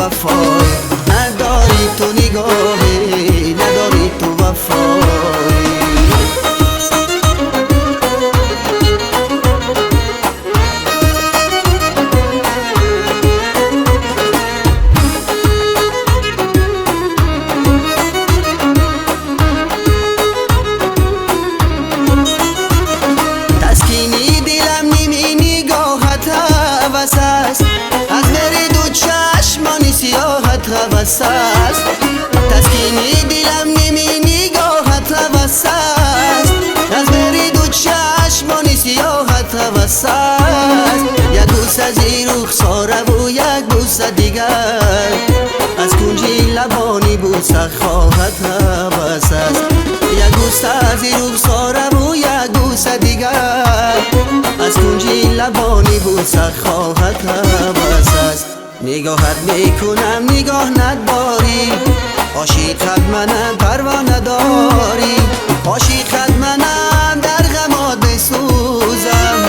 وفای، نداری تو نگاهی، نداری تو وفای. تسکینی دلم نیمی نگاهت هوس است، از بری دو چشمانی سیاهت هوس است. تسکینی دلم نیمی نگاهت هوس است، از بری دو چشمانی سیاهت هوس است. یک بوس از این رخساره و یک بوس دیگر، از کنجی لبانی بوس خواهد هوس است. یک بوس از این رخساره و یک بوس دیگر، از کنجی لبانی بوس خواهد هوس است. نگاهت میکنم نگاه نداری، عاشقت منم پروا نداری. عاشقت منم در غمات میسوزم،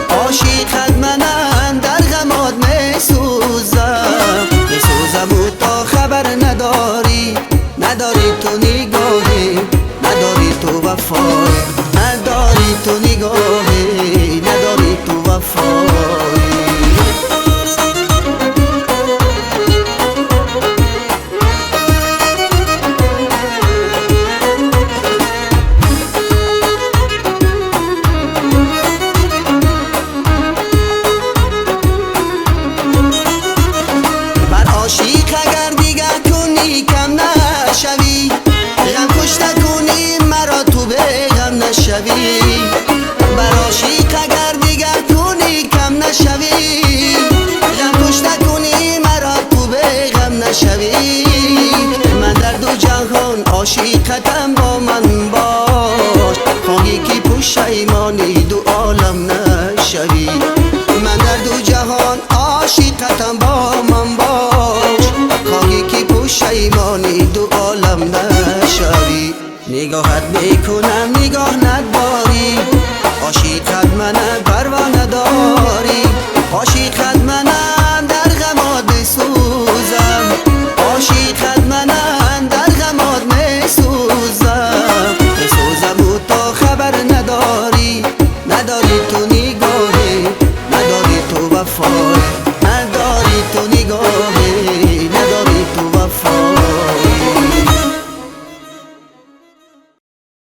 عاشقت منم در غمات میسوزم. میسوزم و تا خبر نداری، نداری تو نگاهی، نداری تو وفای، نداری تو نگاهی، نداری تو وفای. عاشق اگر دیگر کنی کم نشوی، غم کشته کنی مرا تو به غم نشوی. بر عاشق اگر دیگر کنی کم نشوی، غم کشته کنی مرا تو به غم نشوی. من در دو جهان عاشقتم با من باش، خواهی که پشیمانی دو عالم نشوی. من در دو جهان عاشقتم با من باش، خواهی که پشیمانی دو عالم نشوی. نگاهت میکنم نگاه نداری، عاشقت منم پروا نداری. عاشقت منم در غمات میسوزم، عاشقت منم در غمات میسوزم. میسوزم و تا خبر نداری، نداری تو نگاهی، نداری تو وفای.